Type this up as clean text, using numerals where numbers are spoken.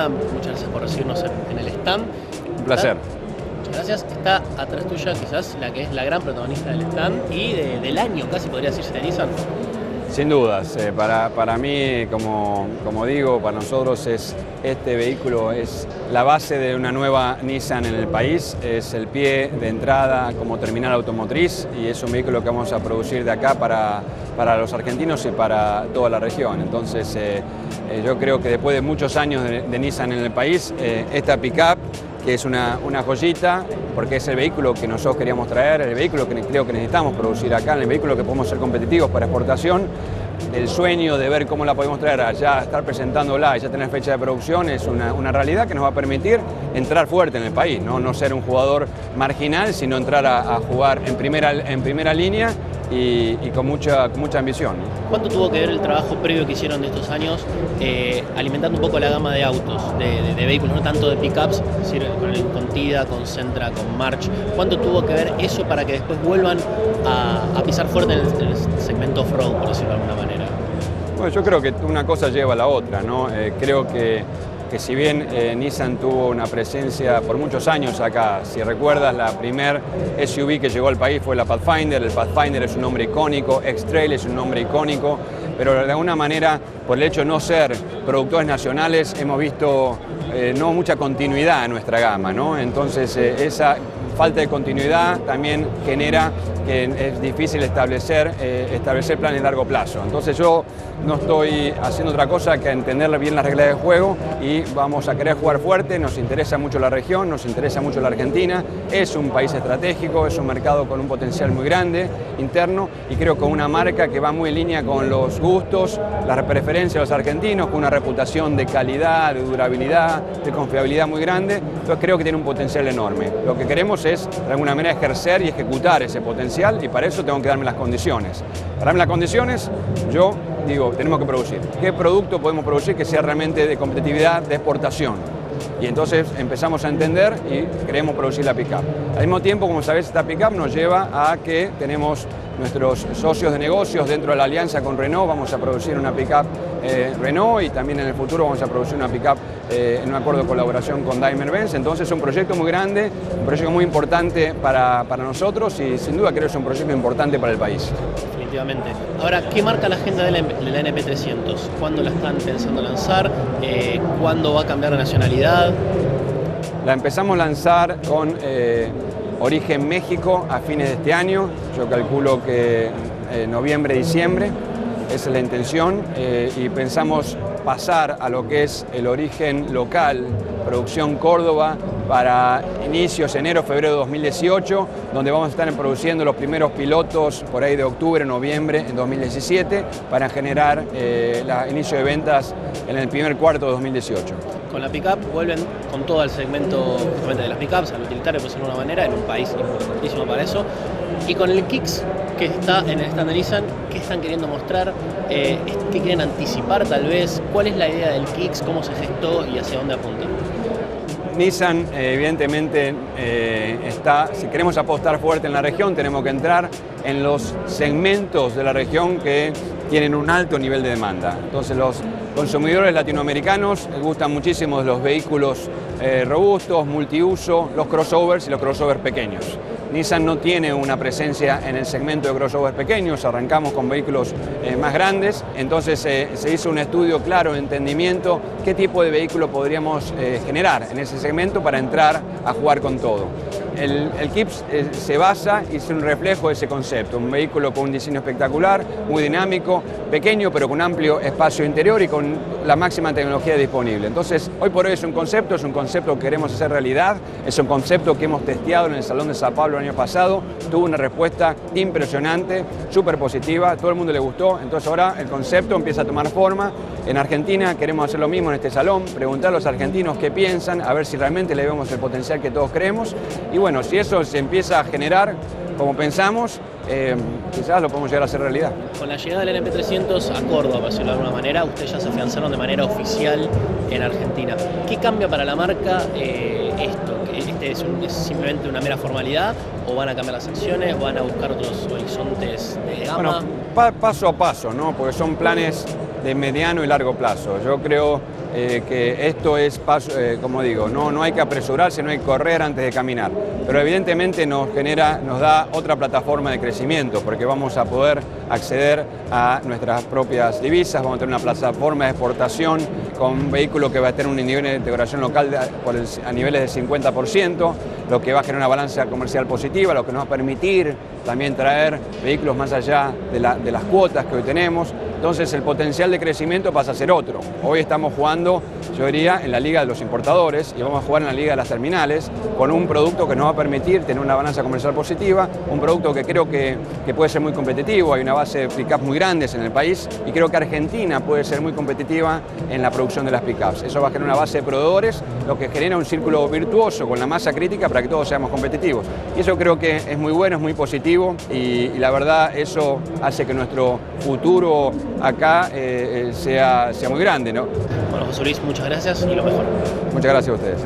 Nissan. Muchas gracias por recibirnos en el stand. Un placer. Muchas gracias. Está atrás tuya quizás la que es la gran protagonista del stand y del año, casi podría decirse, de Nissan. Sin dudas, para mí, como digo, para nosotros este vehículo es la base de una nueva Nissan en el país, es el pie de entrada como terminal automotriz y es un vehículo que vamos a producir de acá para los argentinos y para toda la región. Entonces yo creo que después de muchos años de Nissan en el país, esta pick-up, que es una joyita, porque es el vehículo que nosotros queríamos traer, el vehículo que creo que necesitamos producir acá, el vehículo que podemos ser competitivos para exportación. El sueño de ver cómo la podemos traer allá, estar presentándola y ya tener fecha de producción es una realidad que nos va a permitir entrar fuerte en el país, no ser un jugador marginal, sino entrar a jugar en primera línea y con mucha ambición. ¿Cuánto tuvo que ver el trabajo previo que hicieron de estos años alimentando un poco la gama de autos, de vehículos, no tanto de pickups, con Tida, con Sentra, con March? ¿Cuánto tuvo que ver eso para que después vuelvan a pisar fuerte en el segmento off-road, por decirlo de alguna manera? Bueno, yo creo que una cosa lleva a la otra, ¿no? Creo que si bien Nissan tuvo una presencia por muchos años acá, si recuerdas, la primer SUV que llegó al país fue la Pathfinder. El Pathfinder es un nombre icónico, X-Trail es un nombre icónico, pero de alguna manera, por el hecho de no ser productores nacionales, hemos visto no mucha continuidad en nuestra gama, ¿no? Entonces esa falta de continuidad también genera que es difícil establecer planes a largo plazo. Entonces yo no estoy haciendo otra cosa que entender bien las reglas de juego y vamos a querer jugar fuerte. Nos interesa mucho la región, nos interesa mucho la Argentina. Es un país estratégico, es un mercado con un potencial muy grande interno y creo que una marca que va muy en línea con los gustos, las preferencias de los argentinos, con una reputación de calidad, de durabilidad, de confiabilidad muy grande. Entonces creo que tiene un potencial enorme. Lo que queremos es de alguna manera ejercer y ejecutar ese potencial y para eso tengo que darme las condiciones. Para darme las condiciones, yo digo, tenemos que producir. ¿Qué producto podemos producir que sea realmente de competitividad, de exportación? Y entonces empezamos a entender y queremos producir la pick-up. Al mismo tiempo, como sabés, esta pick-up nos lleva a que tenemos nuestros socios de negocios dentro de la alianza con Renault. Vamos a producir una pick-up Renault y también en el futuro vamos a producir una pick-up en un acuerdo de colaboración con Daimler-Benz. Entonces es un proyecto muy grande, un proyecto muy importante para nosotros y sin duda creo que es un proyecto importante para el país. Definitivamente. Ahora, ¿qué marca la agenda de la NP300? ¿Cuándo la están pensando lanzar? ¿Cuándo va a cambiar la nacionalidad? La empezamos a lanzar con origen México a fines de este año. Yo calculo que noviembre, diciembre. Esa es la intención y pensamos pasar a lo que es el origen local, producción Córdoba, para inicios enero, febrero de 2018, donde vamos a estar produciendo los primeros pilotos por ahí de octubre, noviembre en 2017, para generar el inicio de ventas en el primer cuarto de 2018. Con la pick-up vuelven con todo el segmento justamente de las pick-ups, al utilitario, por decirlo de alguna manera, en un país importantísimo para eso. Y con el Kicks, que está en el stand de Nissan, ¿qué están queriendo mostrar? ¿Qué quieren anticipar tal vez? ¿Cuál es la idea del Kicks? ¿Cómo se gestó y hacia dónde apunta? Nissan evidentemente si queremos apostar fuerte en la región, tenemos que entrar en los segmentos de la región que tienen un alto nivel de demanda. Entonces los consumidores latinoamericanos les gustan muchísimo los vehículos robustos, multiuso, los crossovers y los crossovers pequeños. Nissan no tiene una presencia en el segmento de crossovers pequeños, arrancamos con vehículos más grandes, entonces se hizo un estudio claro de entendimiento qué tipo de vehículo podríamos generar en ese segmento para entrar a jugar con todo. El Kicks se basa y es un reflejo de ese concepto, un vehículo con un diseño espectacular, muy dinámico, pequeño pero con amplio espacio interior y con la máxima tecnología disponible. Entonces, hoy por hoy es un concepto que queremos hacer realidad, es un concepto que hemos testeado en el Salón de Sao Paulo el año pasado, tuvo una respuesta impresionante, súper positiva, todo el mundo le gustó, entonces ahora el concepto empieza a tomar forma. En Argentina queremos hacer lo mismo en este salón, preguntar a los argentinos qué piensan, a ver si realmente le vemos el potencial que todos creemos y bueno, si eso se empieza a generar como pensamos, quizás lo podemos llegar a hacer realidad. Con la llegada del NP300 a Córdoba, por decirlo de alguna manera, ustedes ya se afianzaron de manera oficial en Argentina. ¿Qué cambia para la marca esto? ¿Es simplemente una mera formalidad o van a cambiar las acciones, van a buscar otros horizontes de gama? Bueno, paso a paso, ¿no? Porque son planes de mediano y largo plazo. Yo creo que esto es paso, como digo, no hay que apresurarse, no hay que correr antes de caminar, pero evidentemente nos da otra plataforma de crecimiento, porque vamos a poder acceder a nuestras propias divisas, vamos a tener una plataforma de exportación con un vehículo que va a tener un nivel de integración local a niveles del 50%, lo que va a generar una balanza comercial positiva, lo que nos va a permitir también traer vehículos más allá de las cuotas que hoy tenemos. Entonces el potencial de crecimiento pasa a ser otro. Hoy estamos jugando, yo diría, en la liga de los importadores y vamos a jugar en la liga de las terminales con un producto que nos va a permitir tener una balanza comercial positiva, un producto que creo que puede ser muy competitivo. Hay una base de pick-up muy grandes en el país y creo que Argentina puede ser muy competitiva en la producción de las pick-ups. Eso va a generar una base de proveedores, lo que genera un círculo virtuoso con la masa crítica para que todos seamos competitivos. Y eso creo que es muy bueno, es muy positivo y la verdad eso hace que nuestro futuro acá sea muy grande, ¿no? Bueno, José Luis, muchas gracias y lo mejor. Muchas gracias a ustedes.